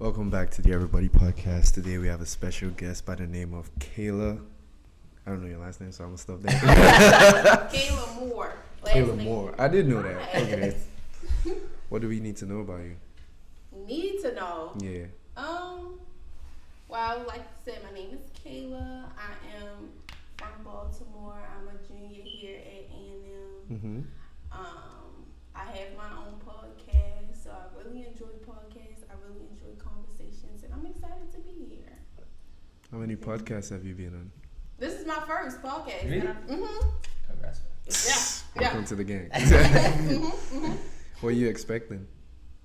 Welcome back to the Everybody Podcast. Today we have a special guest by the name of Kayla. I don't know your last name, so I'm gonna stop there. Kayla Moore. Kayla Moore. I did know that. Okay. What do we need to know about you? Need to know. Yeah. Well, like I said, my name is Kayla. I am from Baltimore. I'm a junior here at A&M. Mm-hmm. I have my own podcast, so I really enjoy podcasts. I really enjoy conversations, and I'm excited to be here. How many podcasts have you been on? This is my first podcast. Really? Congrats. Yeah. Welcome to the gang. What are you expecting?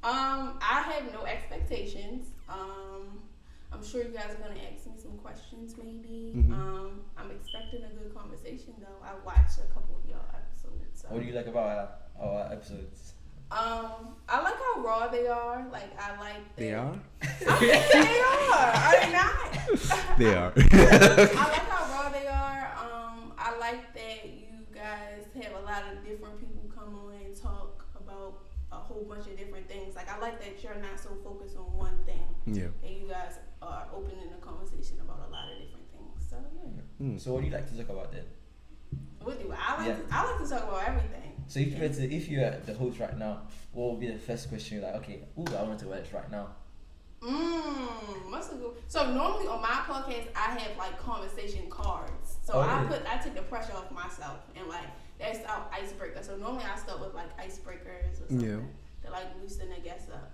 I have no expectations. I'm sure you guys are gonna ask me some questions, maybe. Mm-hmm. I'm expecting a good conversation, though. I watched a couple of y'all episodes. So. What do you like about our episodes? I like how raw they are. Like, I like that. They are? They are. Are they not? They are. I like how raw they are. I like that you guys have a lot of different people come on and talk about a whole bunch of different things. Like, I like that you're not so focused on one thing. Yeah. And you guys are opening a conversation about a lot of different things. So, yeah. Mm. So what do you like to talk about then? What do I like? Yeah. I like to talk about everything. So if you're the host right now, what would be the first question you're like, okay, I want to wear this right now? What's a good? So normally on my podcast, I have like conversation cards. So really? I take the pressure off myself and like that's our icebreaker. So normally I start with like icebreakers or something to like loosen the guests up.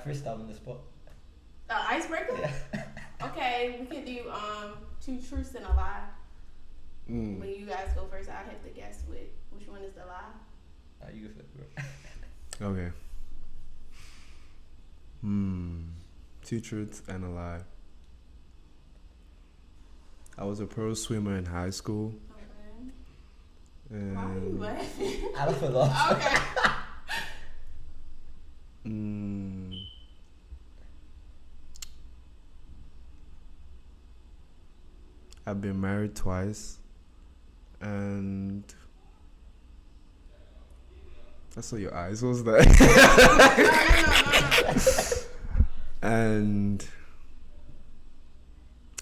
First time on the spot. Icebreaker? Yeah. Okay, we can do 2 truths and a lie. Mm. When you guys go first, I have to guess which one is the lie. You go first, bro. Okay. 2 truths and a lie. I was a pro swimmer in high school. Okay. Why are you laughing? I laugh a lot. Okay. I've been married twice, and I saw your eyes. What was that? No. And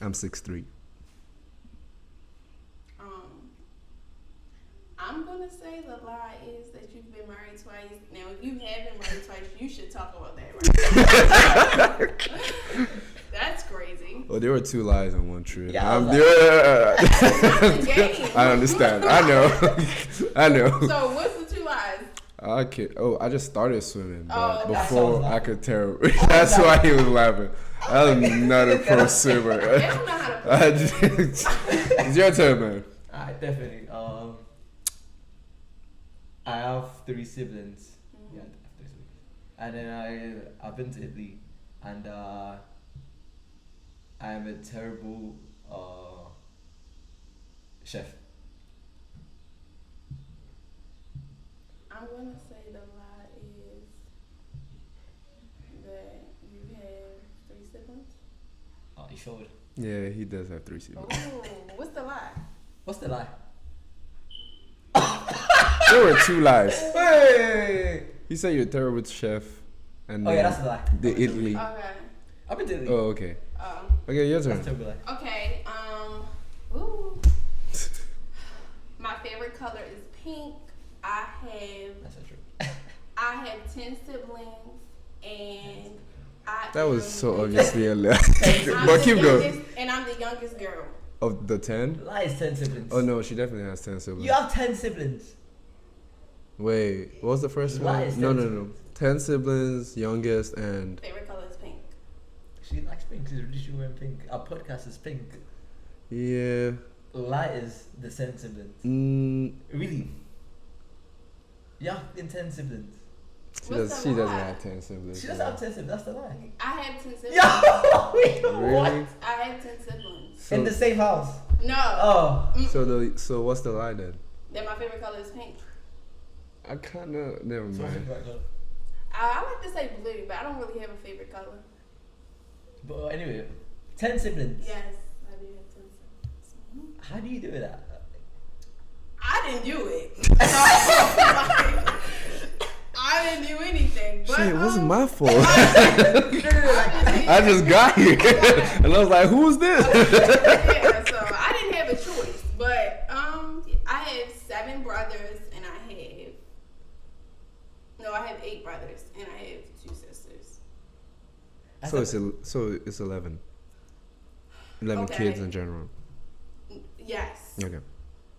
I'm 6'3". I'm gonna say the lie is that you've been married twice. Now, if you have been married twice, you should talk about that right. That's crazy. Well, there were 2 lies and 1 truth. Yeah, That's the game. I understand. I know. I know. So what's the 2 lies? I just started swimming, but Oh, before I could tell. That's why he was laughing. I'm not a pro swimmer. They don't know how to It's your turn, man. Alright, definitely. I have 3 siblings. Mm-hmm. Yeah, I have 3 siblings. And then I've been to Italy, and I am a terrible chef. I'm gonna say the lie is that you have 3 siblings. Oh, you sure? Yeah, he does have 3 siblings. Oh, what's the lie? What's the lie? There were 2 lies. Hey! He said you're a terrible chef, and Oh yeah, that's the lie. the Italy. Okay. I've been to Italy. Oh, okay. Um. Okay, your That's a turn. terrible lie. Okay. Ooh. My favorite color is pink. That's not true. I have 10 siblings, and That was am so the obviously a lie. youngest- But I'm keep the going. youngest, and I'm the youngest girl. Of the 10? Lie is 10 siblings. Oh no, she definitely has 10 siblings. You have 10 siblings. Wait, what was the first Lie one? is No, 10 no, no. siblings. 10 siblings, youngest, and Favorite color is pink. She likes pink. She's literally wearing pink. Our podcast is pink. yeah. Lie is the 10 siblings. Really? Yeah, in 10 siblings. She What's does. the She doesn't lie? have 10 siblings. She doesn't have 10 siblings. That's the lie. I have 10 siblings. Yo! Wait, Really? what? I have 10 siblings. So, In the same house. No. Oh. so what's the lie then? That my favorite color is pink. I kind of never So mind. I like to say blue, but I don't really have a favorite color. But anyway, 10 siblings. Yes, I do have 10 siblings. How do you do that? I didn't do it. I I didn't do anything. But, Shit, it wasn't my fault. I I just got here. And I was like, who's this? Yeah, so I didn't have a choice. But I have 7 brothers and I have 8 brothers and I have 2 sisters. So it's 11. 11 Okay. kids in general. Yes. Okay.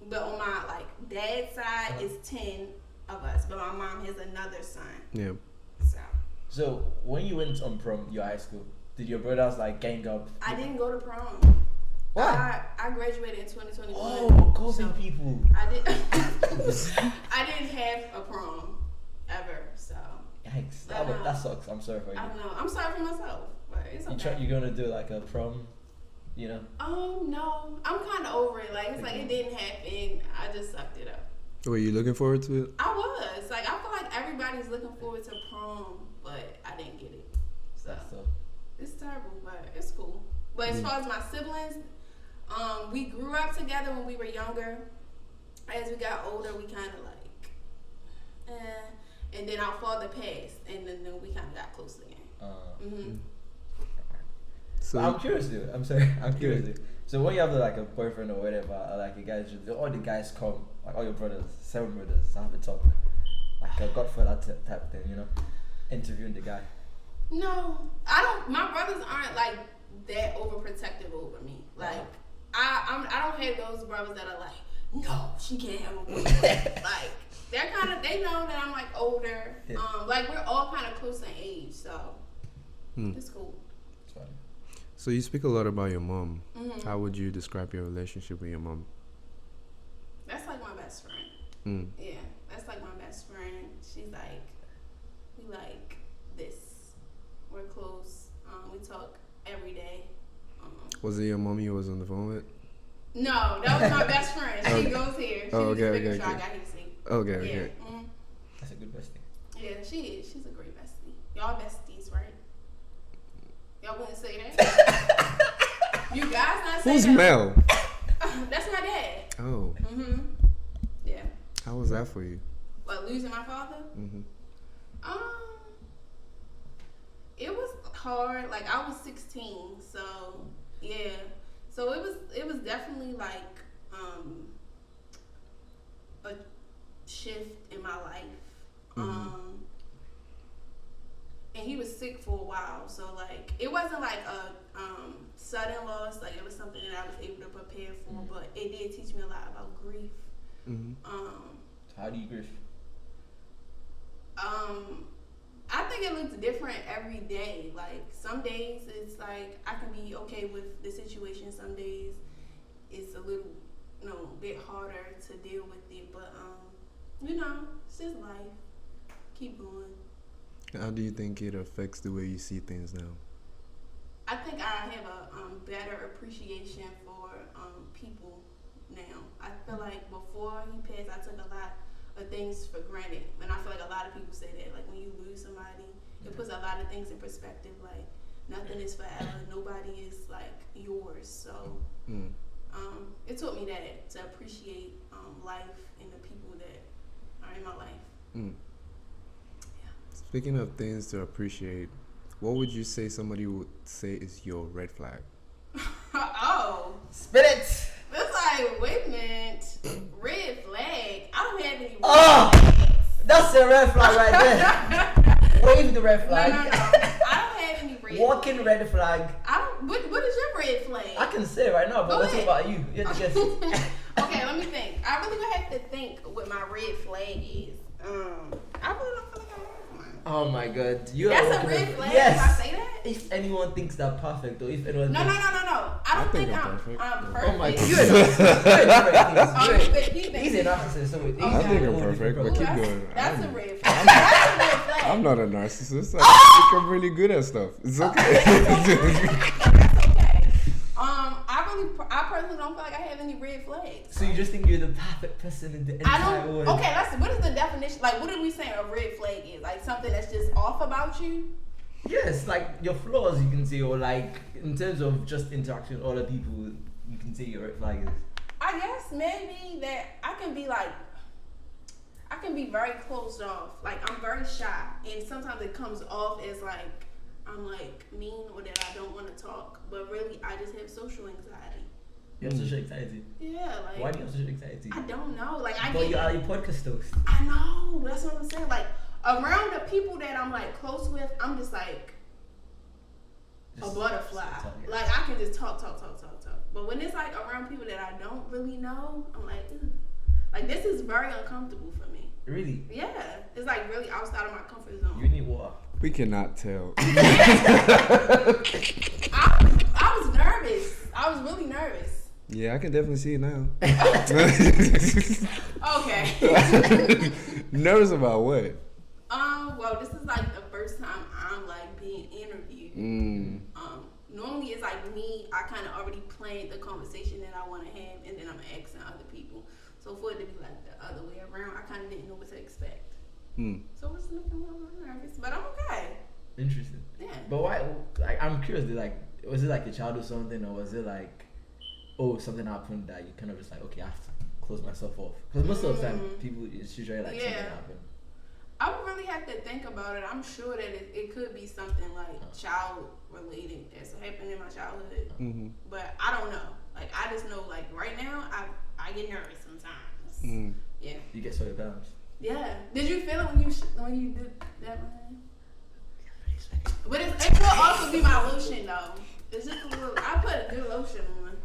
But on my dad's side is 10 of us, but my mom has another son. Yeah. So when you went on prom, your high school, did your brothers gang up? I didn't go to prom. Why? I graduated in 2021. Oh, COVID people. I did. I didn't have a prom ever, so. Yikes! That sucks. I'm sorry for you. I don't know. I'm sorry for myself, but it's okay. You're gonna do a prom, you know? No. I'm kind of over it. It didn't happen. I just sucked it up. Were you looking forward to it? I was. I feel like everybody's looking forward to prom, but I didn't get it. So it's terrible, but it's cool. But as far as my siblings, we grew up together when we were younger. As we got older, we kind of and then our father passed, and then we kind of got close again. So I'm curious, dude. I'm sorry. I'm curious, dude. So when you have a boyfriend or whatever, or you guys, all the guys come, all your brothers, 7 brothers, have a talk, a Godfather type thing, you know, interviewing the guy. No, I don't. My brothers aren't that overprotective over me. I don't have those brothers that are no, she can't have a boyfriend. They're they know that I'm older. Yeah. We're all kind of close in age, so it's cool. It's fine. So you speak a lot about your mom. Mm-hmm. How would you describe your relationship with your mom? That's my best friend. Yeah, that's my best friend. She's we this. We're close. We talk every day. Was it your mom you was on the phone with? No, that was my best friend. She goes here. She was making sure I got here safe. Okay. Mm-hmm. That's a good bestie. Yeah, she is. She's a great bestie. Y'all besties, right? Y'all wouldn't say that? You guys not saying Who's that? Mel? That's my dad. Oh. Mm-hmm. Yeah. How was that for you? What, losing my father? Mm-hmm. It was hard. I was 16, so yeah. So it was definitely a shift in my life. And he was sick for a while, so it wasn't a sudden loss. It was something that I was able to prepare for, but it did teach me a lot about grief. How do you grieve? I think it looks different every day. Some days it's I can be okay with the situation. Some days it's a little, bit harder to deal with it. But it's just life. Keep going. How do you think it affects the way you see things now? I think I have a better appreciation for people now. I feel before he passed, I took a lot of things for granted, and I feel a lot of people say that when you lose somebody, it puts a lot of things in perspective. Nothing is forever, nobody is yours. So it taught me that to appreciate life and the people that are in my life. Yeah. Speaking of things to appreciate, what would you say somebody would say is your red flag? Oh, spit it. It's wait a minute, red flag. I don't have any red flags. That's a red flag right there. Wave the red flag. No. I don't have any red Walking red flag. What is your red flag? I can say right now, but what's about you? You have to guess. Okay, let me think. I really gonna have to think what my red flag is. I really don't feel like I have one. Oh my god. That's a red flag. Yes. If I say that? If anyone thinks they're perfect, or if anyone No. I don't think I'm perfect. Oh my god. He's a narcissist. So I think I'm perfect, but keep going. That's a red flag. That's a red flag. I'm not a narcissist. I think I'm really good at stuff. It's okay. That's okay. I personally don't feel like I have any red flags. So you just think you're the perfect person in the entire world? Okay, let's see. What is the definition? What are we saying a red flag is? Something that's just off about you? Yes, your flaws you can see, or in terms of just interaction with other people, you can see your red flag is. I guess maybe that I can be I can be very closed off. Like, I'm very shy, and sometimes it comes off as like I'm like mean or that I don't want to talk, but really I just have social anxiety. You have social anxiety? Yeah, like. Why do you have social anxiety? I don't know. Like, But you are your podcast host. I know. That's what I'm saying. Like, around the people that I'm like close with, I'm just like a butterfly. Like, I can just talk. But when it's like around people that I don't really know, I'm like, ugh. Like, this is very uncomfortable for me. Really? Yeah. It's like really outside of my comfort zone. You need water. We cannot tell. I was nervous. I was really nervous. Yeah, I can definitely see it now. Okay. Nervous about what? Well, this is like the first time I'm like being interviewed. Normally it's like me, I kind of already planned the conversation that I want to have, and then I'm asking other people. So for it to be like the other way around, I kind of didn't know what to expect. So it's making me a little nervous, but I'm okay. Interesting. Yeah. But why? Like, I'm curious. Like, was it like a childhood something, or was it like, oh, something happened that you kind of just like, okay, I have to close myself off? Because most of the time, people it's usually like something happened. I would really have to think about it. I'm sure that it could be something like child related that's happened in my childhood. But I don't know. Like, I just know, like, right now, I get nervous sometimes. Yeah. You get sweaty palms. Yeah. Did you feel it when you did that one? But it could also be my lotion, though. It's just a little. I put a good lotion on.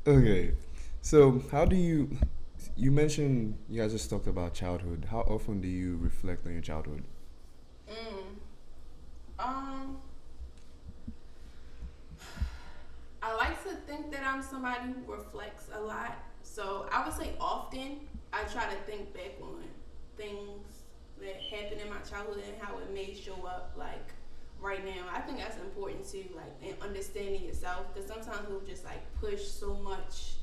Okay. So how do you mentioned you guys just talked about childhood. How often do you reflect on your childhood? I like to think that I'm somebody who reflects a lot. So I would say often I try to think back on things that happened in my childhood and how it may show up like right now. I think that's important too, like in understanding yourself, because sometimes we'll just like push so much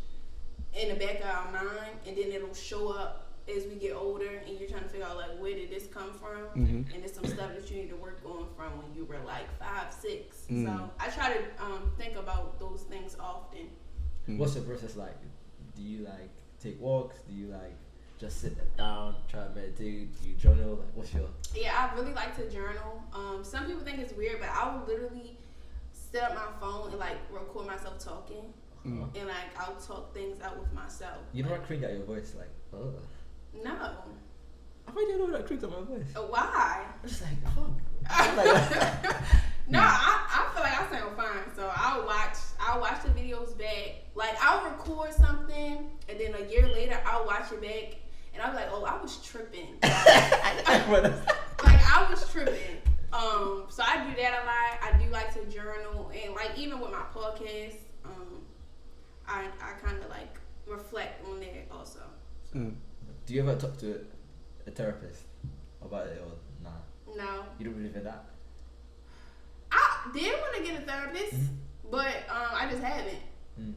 in the back of our mind, and then it'll show up as we get older, and you're trying to figure out like where did this come from, and there's some stuff that you need to work on from when you were like 5, 6. So I try to think about those things often. What's the process like? Do you like take walks? Do you like just sit down, try to meditate? Do you journal? Like, what's your? Yeah, I really like to journal. Some people think it's weird, but I will literally set up my phone and like record myself talking, and like I'll talk things out with myself. You like, don't cringe at your voice, like, oh. No. How do you know that cringe at my voice? Why? I'm just like, fuck. No, I feel like I sound fine. So I'll watch the videos back. Like, I'll record something, and then a year later I'll watch it back, and I'll be like, oh, I was tripping. Like, I was tripping. So I do that a lot. I do like to journal, and like even with my podcast, I kind of like reflect on that also. So. Do you ever talk to a therapist about it or nah? No. You don't believe in that? I did want to get a therapist, but I just haven't.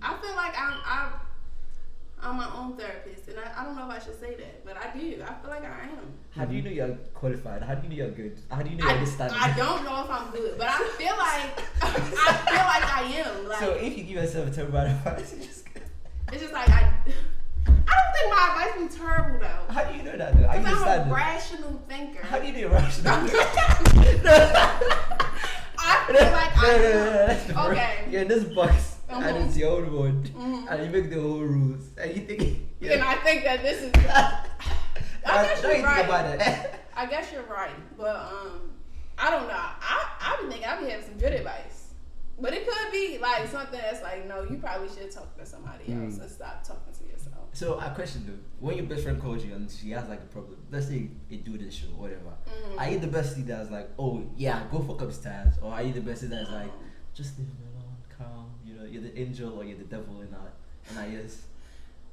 I feel like I'm my own therapist, and I don't know if I should say that, but I do. I feel like I am. How do you know you're qualified? How do you know you're good? How do you know you're this standard? I don't know if I'm good, but I feel like I am. Like, so if you give yourself a terrible advice, it's just like I don't think my advice be terrible though. How do you know that though? Because I'm a rational thinker. How do you do rational? I feel like I am. Okay. You're in this box, and it's your own world, and you make the whole rules, and you think. And I think that this is. I guess you're right. I guess you're right, but I don't know. I be thinking I be having some good advice, but it could be like something that's like, no, you probably should talk to somebody else and stop talking to yourself. So a question though, when your best friend calls you and she has like a problem, let's say you do this show, whatever, are you the bestie that's like, oh yeah, go fuck upstairs, or are you the bestie that's like, just leave me alone, calm, you know, you're the angel or you're the devil in our ears?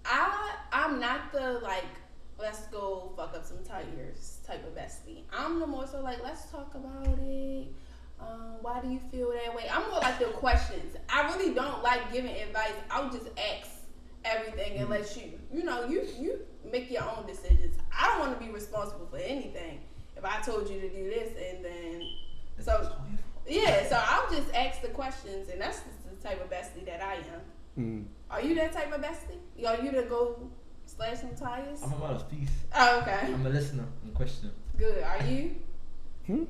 I'm not the like, let's go fuck up some tires type of bestie. I'm the more so like, let's talk about it. Why do you feel that way? I'm more like the questions. I really don't like giving advice. I'll just ask everything and let you make your own decisions. I don't want to be responsible for anything. If I told you to do this and then so I'll just ask the questions, and that's the type of bestie that I am. Are you that type of bestie? Are you to go slash some tires? I'm a man of peace. Oh, okay. I'm a listener and questioner. Good. Are you? So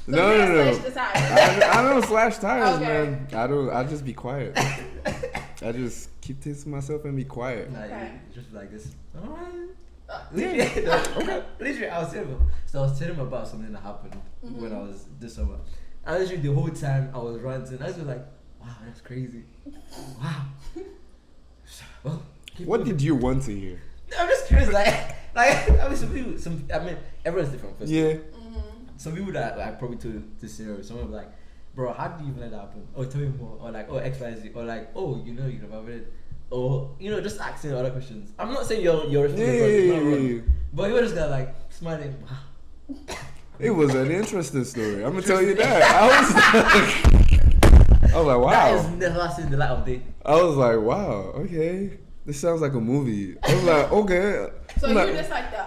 No. slash the tires. I don't slash tires, Okay. man. I don't. I just be quiet. I just keep things to myself and be quiet. Like, Okay. just like this. Alright. Yeah. Literally, I was telling him about something that happened when I was this summer. And literally the whole time I was ranting. I was just like, wow, that's crazy. Wow. Well, What did you want to hear? I'm just curious, I mean, everyone's different. First. Yeah. Some people that like probably to this scenario, some are like, bro, how did you even let that happen? Or tell me more, or like, oh X, Y, Z, or like, oh, you know about it, or just asking other questions. I'm not saying you're Yeah. but you were just gonna like smiling. Wow. It was an interesting story. I'm gonna tell you that. I was like, wow. That is never seen the light of day. I was like, wow. Okay, this sounds like a movie. I was like, okay. So I'm you're like- just like the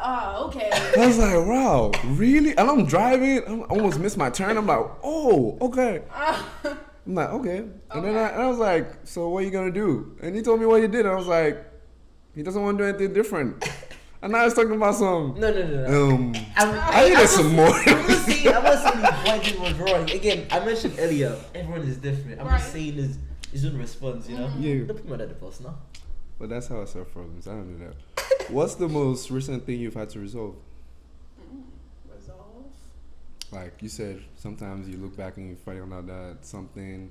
okay. I was like, wow, really? And I'm driving. I almost missed my turn. I'm like, oh, okay. I'm like, okay. And then I was like, so what are you gonna do? And he told me what he did. I was like, he doesn't want to do anything different. And now he's talking about some. No. I needed some more. I'm not saying the point thing was wrong. Again, I mentioned earlier, everyone is different. I'm just saying his own response, you know? Yeah. Don't put me under the bus now. But that's how I solve problems. I don't do that. What's the most recent thing you've had to resolve? Resolve. Like you said, sometimes you look back and you find out that something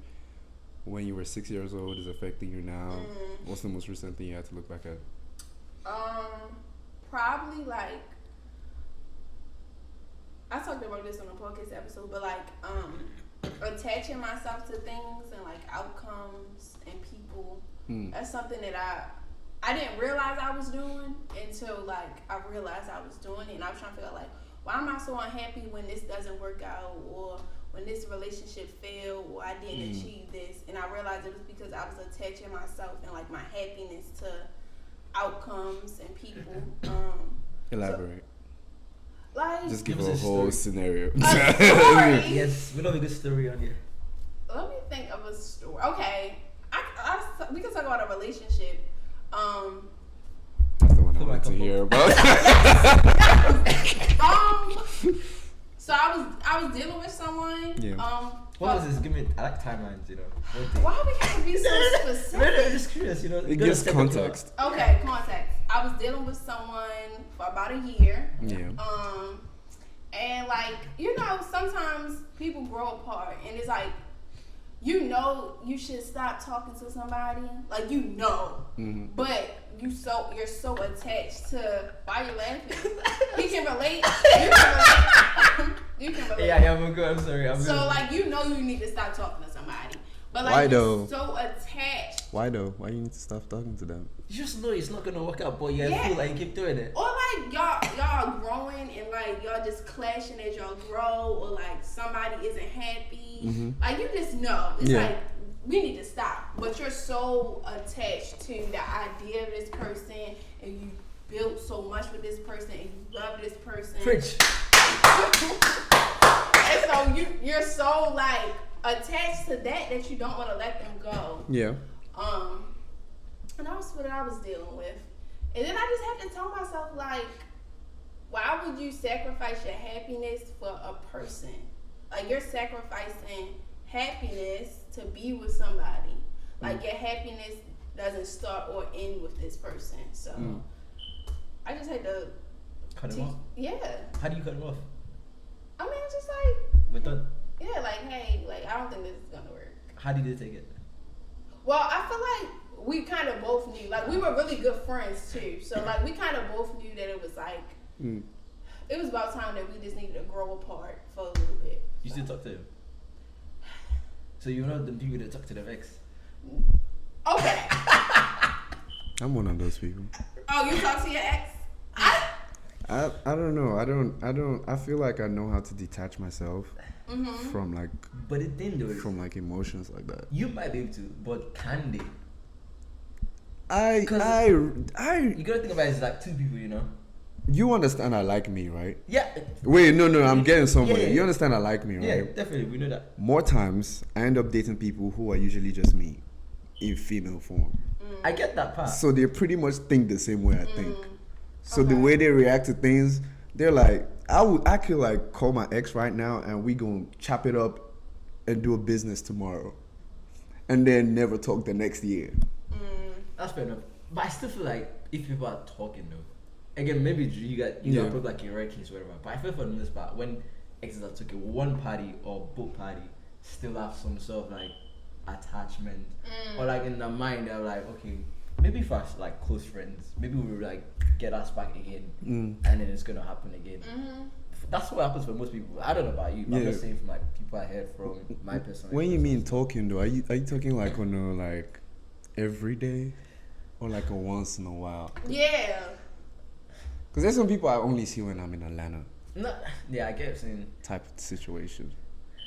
when you were 6 years old is affecting you now. What's the most recent thing you had to look back at? Probably like I talked about this on a podcast episode, but like attaching myself to things and like outcomes and people. That's something that I didn't realize I was doing until like I realized I was doing it, and I was trying to figure out like, why am I so unhappy when this doesn't work out, or when this relationship failed, or I didn't achieve this, and I realized it was because I was attaching myself and like my happiness to outcomes and people. Elaborate. So, like, just give Give a us a whole story. scenario. story. Yes, we love a good story on here. Let me think of a story. Okay, we can talk about a relationship. That's the one I Feel wanted like to a hear about. So I was dealing with someone. Yeah. What was this? Give me, I like timelines, you know. Why we have to be so I'm specific? just curious, you know. It gives context. Okay, context. I was dealing with someone for about a year. Yeah. And like, sometimes people grow apart, and it's like, you should stop talking to somebody. Like, but you're so attached to. Why you laughing? He can relate. You can relate. Yeah, I'm good. I'm sorry. I'm So good. like, you need to stop talking to somebody. But like, Why you're though? so attached. Why though? Why you need to stop talking to them? You just know it's not gonna work out, but you Yeah. feel like you keep doing it. Or like y'all growing and like y'all just clashing as y'all grow, or like somebody isn't happy. Like, you just know. It's like, we need to stop. But you're so attached to the idea of this person, and you built so much with this person, and you love this person. Preach. And so you're so like attached to that you don't want to let them go. Yeah. And that was what I was dealing with. And then I just had to tell myself, like, why would you sacrifice your happiness for a person? Like, you're sacrificing happiness to be with somebody. Like, your happiness doesn't start or end with this person. So I just had to Cut him off. Yeah. How do you cut him off? I mean, it's just like, We're done. yeah, like, hey, like, I don't think this is gonna work. How did you take it? Well, I feel like we kind of both knew. Like, we were really good friends too. So like, we kind of both knew that it was like, it was about time that we just needed to grow apart for a little bit. You still talk to him? So you're not the people that talk to their ex? Okay. I'm one of those people. Oh, you talk to your ex? I don't know. I feel like I know how to detach myself from like But the thing though is, from like emotions like that. you might be able to, but can they? I You gotta think about it as like two people, you know? you understand I like me, right? Yeah. Wait, no, I'm getting somewhere. Yeah. You understand I like me, right? Yeah, definitely. We know that. More times I end up dating people who are usually just me. in female form. I get that part. So they pretty much think the same way I think. So the way they react to things, they're like, I could like call my ex right now and we gonna chop it up and do a business tomorrow, and then never talk the next year. That's fair enough. But I still feel like if people are talking though, again maybe you got put like a rare case or whatever. But I feel for the most part when exes are talking, one party or both party still have some sort of like attachment or like in their mind they're like, okay, maybe if us like close friends, maybe we'll like get us back again, and then it's gonna happen again. That's what happens for most people. I don't know about you, but I'm just saying from like people I heard from my personal. When you mean talking though, are you talking like on a like every day or like a once in a while? Yeah. Because there's some people I only see when I'm in Atlanta. No, yeah, I get what you're saying. Type of situation.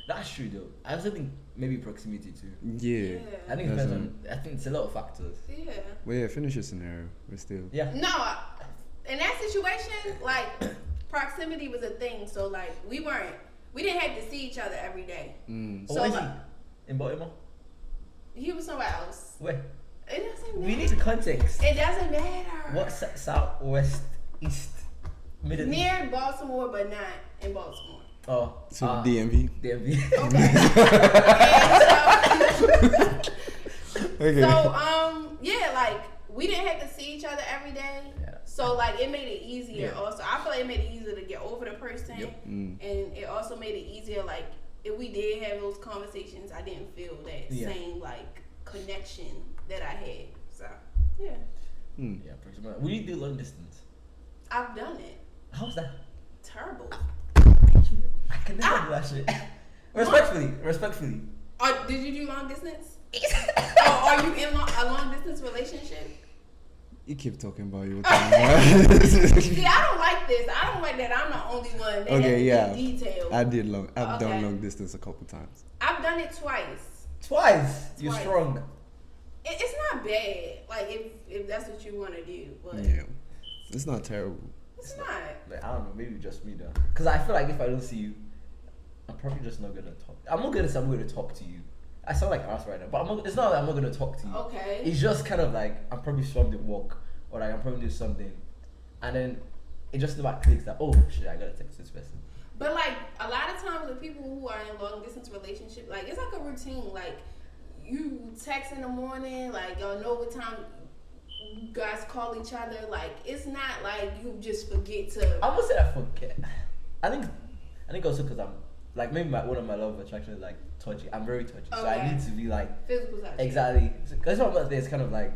That's true though. I also think maybe proximity too. Yeah. I think it depends on. I think it's a lot of factors. Yeah. Well, yeah, finish your scenario. We're still. Yeah. No, in that situation, like proximity was a thing. So like we didn't have to see each other every day. So like, in Baltimore. He was somewhere else. Where? It doesn't matter. We need the context. It doesn't matter. What south, west, east, middle? Near Baltimore, but not in Baltimore. Oh, so DMV. DMV. Okay. So yeah, like we didn't have to see each other every day. Yeah. So like it made it easier. Yeah. Also, I feel like it made it easier to get over the person, and it also made it easier. Like if we did have those conversations, I didn't feel that same like connection that I had. So yeah. Yeah, pretty much. Will you do long distance? I've done it. How's that? Terrible. I can never do that shit. Respectfully. Did you do long distance? Are you in a long distance relationship? You keep talking about you. See, I don't like this. I don't like that I'm the only one that has to be detailed. I've done long distance a couple times. I've done it twice. Twice? You're strong. It's not bad. Like if that's what you want to do, but yeah, it's not terrible. It's not. Like, I don't know. Maybe just me though. Because I feel like if I don't see you, I'm probably just not gonna talk. I'm not gonna say I'm gonna talk to you. I sound like ass right now, but it's not that I'm not gonna talk to you. Okay. It's just kind of like I'm probably something work or like I'm probably doing something, and then it just about clicks that shit, I gotta text this person. But like a lot of times with people who are in long distance relationship, like it's like a routine. Like you text in the morning, like y'all know what time you guys call each other. Like it's not like you just forget to. I won't say I forget. I think also because I'm like maybe one of my love attractions is like touchy. I'm very touchy, so I need to be like physical touch. Exactly. Because my birthday is kind of like,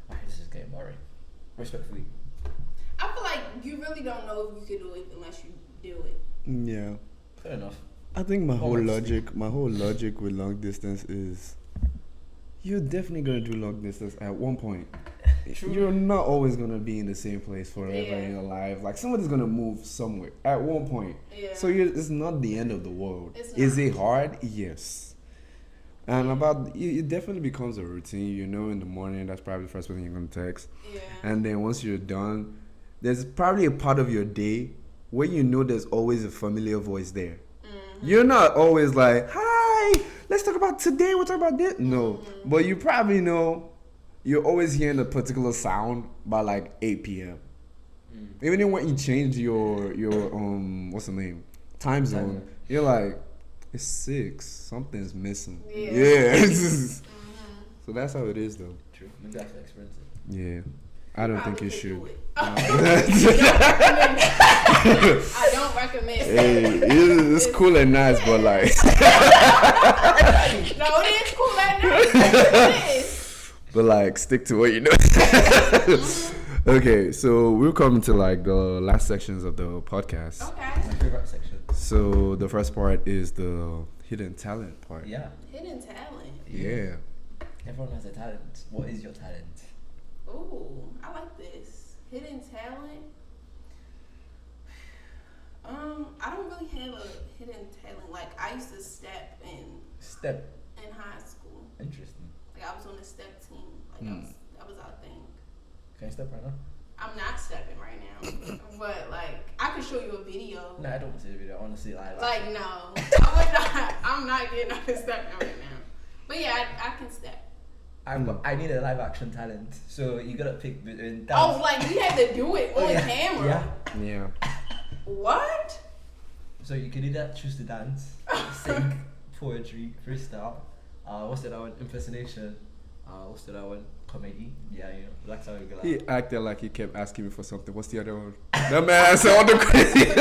alright, this is getting boring. Respectfully. I feel like you really don't know if you can do it unless you do it. Yeah. Fair enough. I think my whole logic with long distance is you're definitely gonna do long distance at one point. True. You're not always gonna be in the same place forever in your life. Like somebody's gonna move somewhere at one point. Yeah. So it's not the end of the world. Is it hard? Yes. And it definitely becomes a routine. You know, in the morning, that's probably the first person you're gonna text. Yeah. And then once you're done, there's probably a part of your day where you know there's always a familiar voice there. Mm-hmm. You're not always like, hi, let's talk about today, we'll talk about this. No. Mm-hmm. But you probably know you're always hearing a particular sound by like 8 p.m. Even when you change your what's the name? Time zone, you're like, it's 6. Something's missing. Yeah. So that's how it is though. True. Maybe I should experience it. Yeah. I don't think you should. I don't recommend it. Hey, it's cool and nice, but like. No, it is cool and nice. It is. But like, stick to what you know. Okay, so we're coming to like the last sections of the podcast. Okay. My favorite section. So the first part is the hidden talent part. Yeah. Hidden talent. Yeah. Everyone has a talent. What is your talent? Ooh, I like this. Hidden talent. I don't really have a hidden talent. Like I used to step in high school. Interesting. Like I was on the step team. Like that was our thing. Can you step right now? I'm not stepping right now, but like I could show you a video. No, I don't want to see the video. I want to see live. Like no, I would not. I'm not getting up and stepping right now. But yeah, I can step. I need a live action talent, so you gotta pick between dance. Oh, like you had to do it on camera. Yeah. What? So you can either choose to dance, sing, poetry, freestyle. What's the other one? Impersonation. What's the other one? Comedy. Yeah, you know, that's how you go. He acted like he kept asking me for something. What's the other one? That man answered all the questions.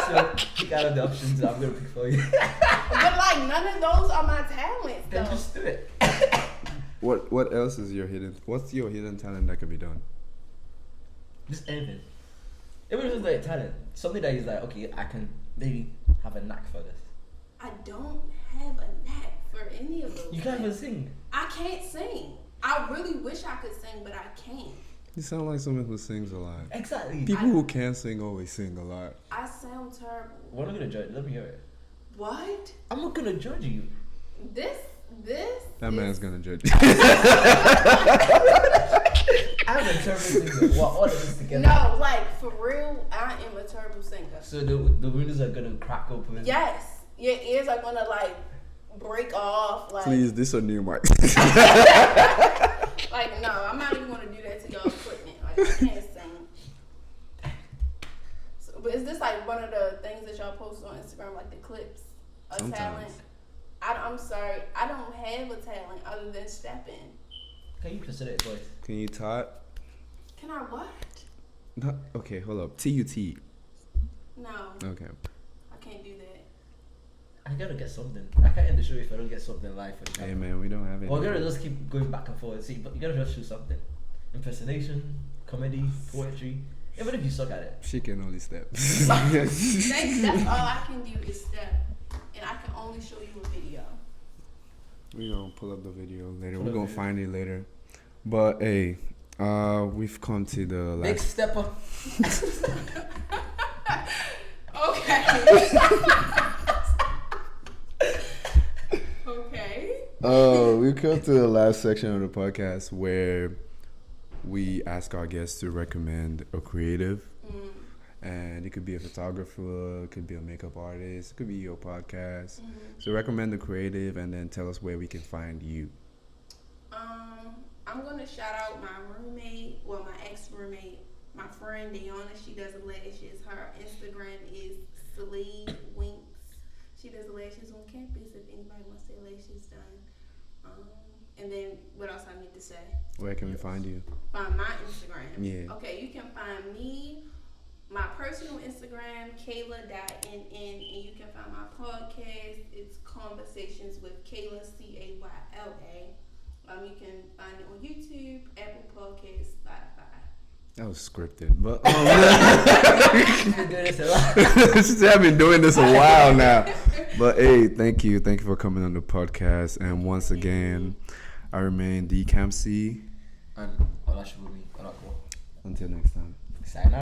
So pick out of the options. I'm gonna pick for you. But like none of those are my talents. Then Though. just do it. What else is your hidden? What's your hidden talent that can be done? Just anything. Even if it's like talent, something that is like, okay, I can maybe have a knack for this. I don't have a knack for any of those. You can't even sing. I can't sing. I really wish I could sing, but I can't. You sound like someone who sings a lot. Exactly. People who can sing always sing a lot. I sound terrible. We're not gonna judge. Let me hear it. What? I'm not gonna judge you. This. That man's gonna judge. I'm a terrible singer. Well, all of this together. No, like for real, I am a terrible singer. So the windows are gonna crack open. Yes, your ears are gonna like break off. Like, Please, this a new mic. like no, I'm not even gonna do that to y'all equipment. Like I can't sing. So, but is this like one of the things that y'all post on Instagram, like the clips of Sometimes. talent? I'm sorry, I don't have a talent other than stepping. Can you consider it voice? Can you talk? Can I what? No, okay, hold up. TUT. No, Okay. I can't do that. I gotta get something. I can't end the show if I don't get something live for the Hey man, we don't have it. Well, we're gonna just keep going back and forth. See, but you gotta just choose something. Impersonation, comedy, poetry. Even if you suck at it. She can only step. That's all I can do is step, and I can only show you a video. We gonna pull up the video later. Pull We're up gonna video. find it later. But hey, we've come to the Big last. stepper. Okay. Okay. We come to the last section of the podcast where we ask our guests to recommend a creative. And it could be a photographer, it could be a makeup artist, it could be your podcast. So recommend the creative and then tell us where we can find you. I'm gonna shout out my roommate, well my ex-roommate, my friend Deanna. She does lashes. Her Instagram is Slade Winks. She does lashes on campus if anybody wants their lashes done. And then what else I need to say? Where can we find you? Find my Instagram. Yeah. Okay, you can find me, my personal Instagram, Kayla.nn, and you can find my podcast. It's Conversations with Kayla, Cayla. You can find it on YouTube, Apple Podcasts, Spotify. That was scripted, but I've been doing this a while. I've been doing this a while now. But hey, thank you for coming on the podcast. And once again, I remain D Campsey. And Olashibumi Olako. Until next time. Sign out.